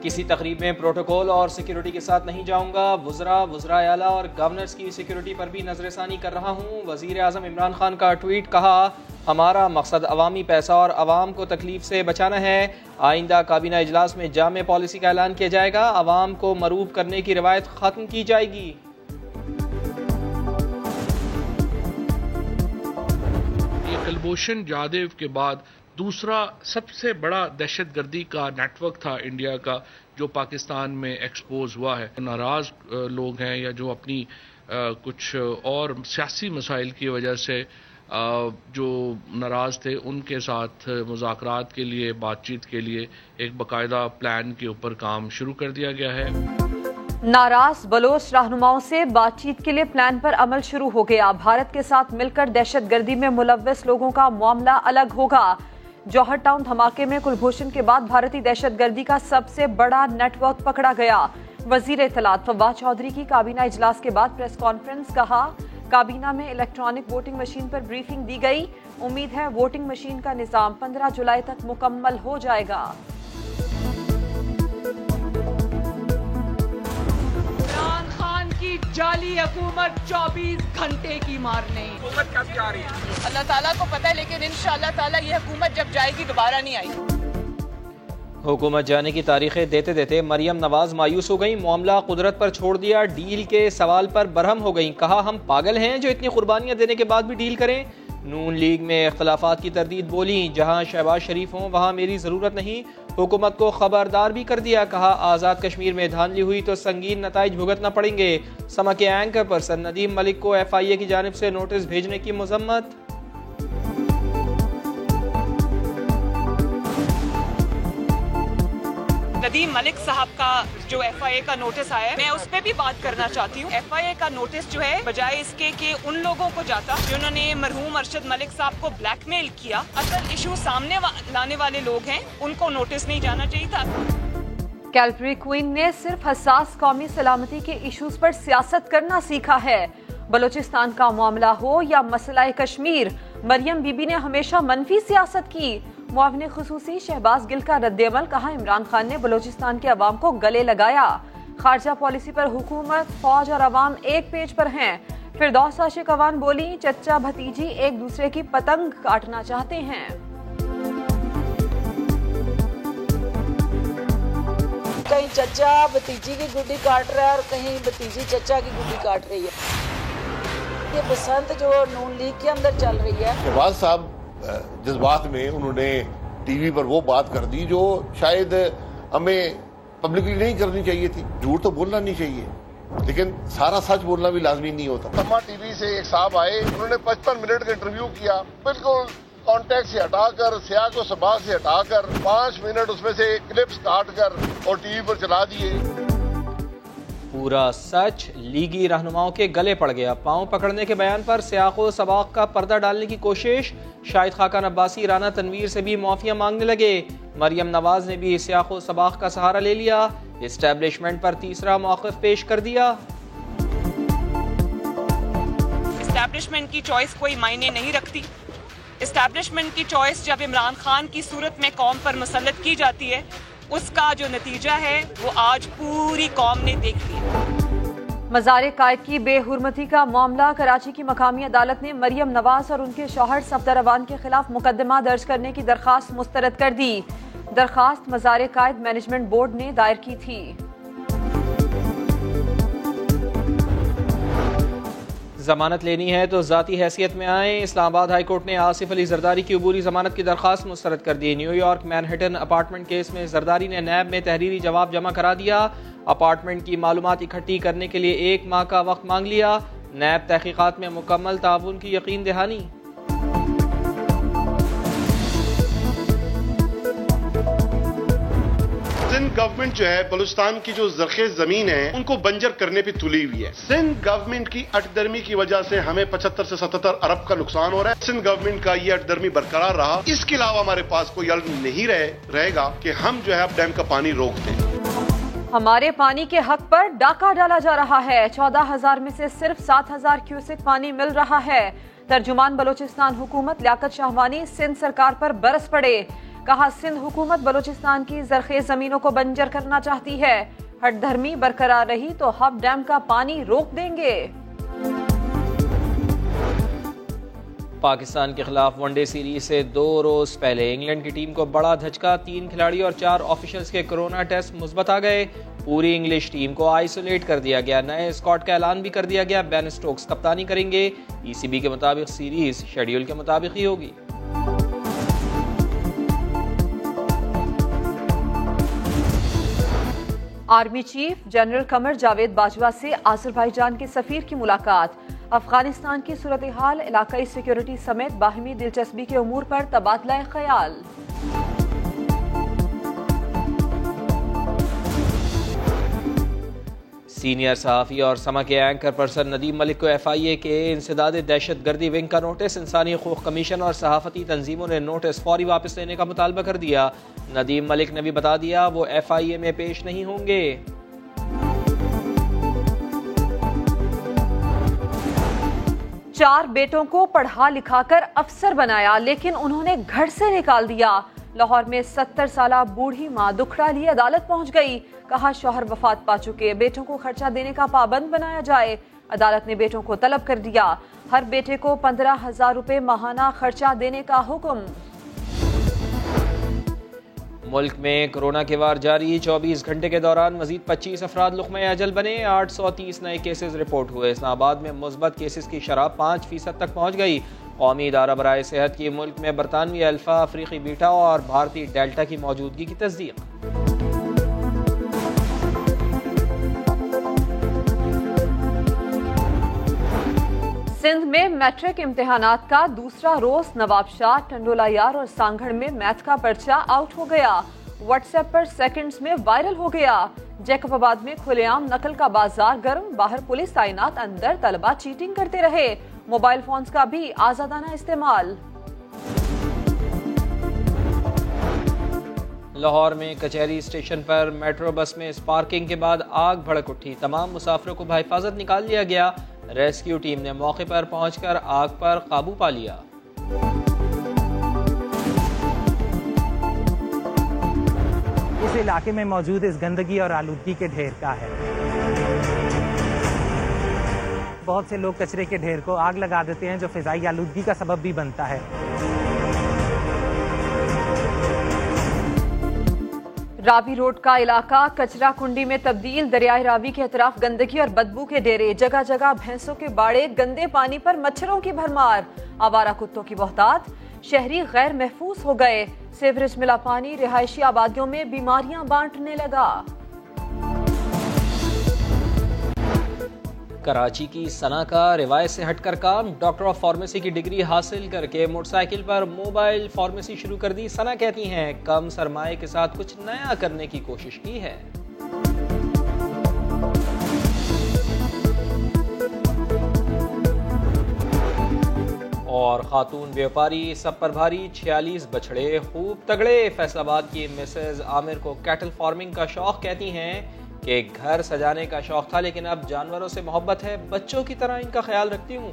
किसी तकरीब में प्रोटोकॉल और सिक्योरिटी के साथ नहीं जाऊंगा। वज़रा आला और गवर्नर्स की सिक्योरिटी पर भी नजरसानी कर रहा हूँ। वज़ीर आज़म इमरान खान का ट्वीट, कहा हमारा मकसद अवामी पैसा और अवाम को तकलीफ से बचाना है। आइंदा काबीना इजलास में जामे पॉलिसी का ऐलान किया जाएगा। अवाम को मरूब करने की रिवायत खत्म की जाएगी। ये कुलभूषण जाधव के बाद दूसरा सबसे बड़ा दहशतगर्दी का नेटवर्क था इंडिया का जो पाकिस्तान में एक्सपोज हुआ है। नाराज लोग हैं या जो अपनी कुछ और सियासी मसाइल की वजह से जो नाराज थे, उनके साथ मुज़ाकरात के लिए, बातचीत के लिए एक बाकायदा प्लान के ऊपर काम शुरू कर दिया गया है। नाराज बलोच रहनुमाओं से बातचीत के लिए प्लान पर अमल शुरू हो गया। भारत के साथ मिलकर दहशतगर्दी में मुलव्वस लोगों का मामला अलग होगा। जौहर टाउन धमाके में कुलभूषण के बाद भारतीय दहशतगर्दी का सबसे बड़ा नेटवर्क पकड़ा गया। वजीर इत्तलात फवाद चौधरी की काबीना इजलास के बाद प्रेस कॉन्फ्रेंस, कहा काबीना में इलेक्ट्रॉनिक वोटिंग मशीन पर ब्रीफिंग दी गई। उम्मीद है वोटिंग मशीन का निजाम 15 जुलाई तक मुकम्मल हो जाएगा। इमरान खान की जाली हुकूमत 24 घंटे की मारने। हुकूमत कब जा रही है अल्लाह ताला को पता है, लेकिन इंशाअल्लाह ताला ये हुकूमत जब जाएगी दोबारा नहीं आएगी। हुकूमत जाने की तारीखें देते देते मरियम नवाज मायूस हो गई। मामला कुदरत पर छोड़ दिया। डील के सवाल पर बरहम हो गई। कहा हम पागल हैं जो इतनी कुर्बानियां देने के बाद भी डील करें। नून लीग में इख्तलाफात की तरदीद बोली, जहां शहबाज शरीफ हों वहां मेरी ज़रूरत नहीं। हुकूमत को खबरदार भी कर दिया। कहा आज़ाद कश्मीर में धांधली हुई तो संगीन नताइज भुगतना पड़ेंगे। समा के एंकर पर्सन नदीम मलिक को FIA की जानिब से नोटिस भेजने की मजम्मत। नदीम मलिक साहब का जो FIA का नोटिस आया है, मैं उस पर भी बात करना चाहती हूँ। FIA का नोटिस जो है बजाय इसके कि उन लोगों को जाता जिन्होंने मरहूम अरशद मलिक साहब को ब्लैकमेल किया, असल इशू सामने लाने वाले लोग हैं, उनको नोटिस नहीं जाना चाहिए था। कैलगरी क्वीन ने सिर्फ हसास कौमी सलामती के इशूज पर सियासत करना सीखा है। बलोचिस्तान का मामला हो या मसला कश्मीर, मरियम बीबी ने हमेशा मनफी सियासत की। मुआविन खुसूसी शहबाज गिल का रद्द-ए-अमल, कहा इमरान खान ने बलोचिस्तान के अवाम को गले लगाया। खारजा पॉलिसी पर हुकूमत, फौज और अवाम एक पेज पर हैं। फिरदौस आशिक अवान बोली, चच्चा भतीजी एक दूसरे की पतंग काटना चाहते हैं। कहीं चच्चा भतीजी की गुड्डी काट रहा है और कहीं भतीजी चच्चा की गुड्डी काट रही है। ये बसंत जो नून लीग के अंदर चल रही है। शहबाज साहब जज्बात में उन्होंने टीवी पर वो बात कर दी जो शायद हमें पब्लिकली नहीं करनी चाहिए थी। झूठ तो बोलना नहीं चाहिए, लेकिन सारा सच बोलना भी लाजमी नहीं होता। तमा टीवी से एक साहब आए, उन्होंने 55 मिनट का इंटरव्यू किया, बिल्कुल कॉन्टेक्ट से हटाकर, सियाक व सबाक से हटाकर 5 मिनट उसमें से क्लिप्स काट कर और टीवी पर चला दिए। पूरा सच लीगी रहनुमाओं के गले पड़ गया। पांव पकड़ने के बयान पर सियाको सबाक का पर्दा डालने की कोशिश। शाहिद खाकान अब्बासी राना तनवीर से भी माफिया मांगने लगे। मरियम नवाज ने भी सियाको सबाक का सहारा ले लिया। एस्टैब्लिशमेंट पर तीसरा मौक़िफ़ पेश कर दिया। एस्टैब्लिशमेंट की चॉइस कोई मायने नहीं रखती। एस्टैब्लिशमेंट की चॉइस जब इमरान खान की सूरत में कौम पर मुसल्लत की जाती है, उसका जो नतीजा है वो आज पूरी कौम ने देख लिया। मज़ार कायद की बेहुरमती का मामला, कराची की मकामी अदालत ने मरियम नवाज और उनके शौहर सफदर अवान के खिलाफ मुकदमा दर्ज करने की दरख्वास्त मुस्तरद कर दी। दरख्वास्त मज़ार कायद मैनेजमेंट बोर्ड ने दायर की थी। जमानत लेनी है तो ज़ाती हैसियत में आए। इस्लामाबाद हाई कोर्ट ने आसिफ अली जरदारी की अबूरी जमानत की दरख्वास्त मुस्तरद कर दी। न्यूयॉर्क मैनहट्टन अपार्टमेंट केस में जरदारी ने नैब में तहरीरी जवाब जमा करा दिया। अपार्टमेंट की मालूमात इकट्ठी करने के लिए 1 माह का वक्त मांग लिया। नैब तहकीकात में मुकम्मल ताउन की यकीन दहानी। सिंध गवर्नमेंट जो है बलूचिस्तान की जो ज़रख़ेज़ जमीन है उनको बंजर करने पे तुली हुई है। सिंध गवर्नमेंट की अटदर्मी की वजह से हमें 75 से 77 अरब का नुकसान हो रहा है। सिंध गवर्नमेंट का ये अटदर्मी बरकरार रहा, इसके अलावा हमारे पास कोई हल नहीं रहेगा कि हम जो है अब डैम का पानी रोक दें। हमारे पानी के हक पर डाका डाला जा रहा है। 14,000 में से सिर्फ 7,000 क्यूसेक पानी मिल रहा है। तर्जुमान बलोचिस्तान हुकूमत लियाकत शाहवानी सिंध सरकार पर बरस पड़े। कहा सिंध हुकूमत बलूचिस्तान की जरखेज जमीनों को बंजर करना चाहती है। हठधर्मी बरकरार रही तो हब डैम का पानी रोक देंगे। पाकिस्तान के खिलाफ वनडे सीरीज से 2 रोज पहले इंग्लैंड की टीम को बड़ा धचका। 3 खिलाड़ी और 4 ऑफिशियल्स के कोरोना टेस्ट मुस्बत आ गए। पूरी इंग्लिश टीम को आइसोलेट कर दिया गया। नए स्क्वाड का ऐलान भी कर दिया गया। बेन स्टोक्स कप्तानी करेंगे। ईसीबी के मुताबिक सीरीज शेड्यूल के मुताबिक ही होगी। Army chief general Qamar Javed Bajwa से आज़रबाईजान के सफीर की मुलाकात। अफगानिस्तान की सूरत हाल, इलाकाई सिक्योरिटी समेत बाहिमी दिलचस्पी के उमूर पर तबादला ख्याल। सीनियर सहाफ़ी और समा के एंकर पर्सन नदीम मलिक को FIA के इंसदाद दहशत गर्दी विंग का नोटिस। इंसानी हकूक़ कमीशन और सहाफ़ती तंजीमों ने नोटिस फौरी वापस लेने का मुतालबा कर दिया। नदीम मलिक ने भी बता दिया वो FIA में पेश नहीं होंगे। चार बेटों को पढ़ा लिखाकर अफसर बनाया, लेकिन उन्होंने घर से निकाल दिया। लाहौर में 70 साला बूढ़ी मां दुखड़ा लिए अदालत पहुंच गई। कहा शौहर वफात पा चुके बेटों को खर्चा देने का पाबंद बनाया जाए। अदालत ने बेटों को तलब कर दिया। हर बेटे को 15,000 रुपए माहाना खर्चा देने का हुक्म। मुल्क में कोरोना के वार जारी। 24 घंटे के दौरान मजीद 25 अफराद लुक़्मे अजल बने। 830 नए केसेस रिपोर्ट हुए। इस्लामाबाद में मुस्बत केसेस की शरह 5% तक पहुँच गई। कौमी इदारा बराए सेहत की मुल्क में बरतानवी अल्फा, अफ्रीकी बीटा और भारतीय डेल्टा की मौजूदगी की तस्दीक। सिंध में मैट्रिक इम्तिहानात का दूसरा रोज नवाबशाह, टंडोलायार और सांगड़ में मैथ का पर्चा आउट हो गया। व्हाट्सएप पर सेकंड्स में वायरल हो गया। जैकबाबाद में खुलेआम नकल का बाजार गर्म। बाहर पुलिस तैनात, अंदर तलबा चीटिंग करते रहे। मोबाइल फोन्स का भी आजादाना इस्तेमाल। लाहौर में कचहरी स्टेशन पर मेट्रो बस में स्पार्किंग के बाद आग भड़क उठी। तमाम मुसाफिरों को बहिफाजत निकाल लिया गया। रेस्क्यू टीम ने मौके पर पहुंचकर आग पर काबू पा लिया। इस इलाके में मौजूद इस गंदगी और आलूदगी के ढेर का है। बहुत से लोग कचरे के ढेर को आग लगा देते हैं, जो फिजाई आलूदगी का सबब भी बनता है। रावी रोड का इलाका कचरा कुंडी में तब्दील। दरियाए रावी के अतराफ गंदगी और बदबू के डेरे। जगह जगह भैंसों के बाड़े। गंदे पानी पर मच्छरों की भरमार। आवारा कुत्तों की बहुतात। शहरी गैर महफूज हो गए। सीवरेज मिला पानी रिहायशी आबादियों में बीमारियां बांटने लगा। कराची की सना का रिवायत से हटकर काम। डॉक्टर ऑफ फार्मेसी की डिग्री हासिल करके मोटरसाइकिल पर मोबाइल फार्मेसी शुरू कर दी। सना कहती हैं कम सरमाए के साथ कुछ नया करने की कोशिश की है। और खातून व्यापारी सब पर भारी। 46 बछड़े खूब तगड़े। फैसलाबाद की मिसेज आमिर को कैटल फार्मिंग का शौक। कहती हैं कि घर सजाने का शौक था, लेकिन अब जानवरों से मोहब्बत है। बच्चों की तरह इनका ख्याल रखती हूँ।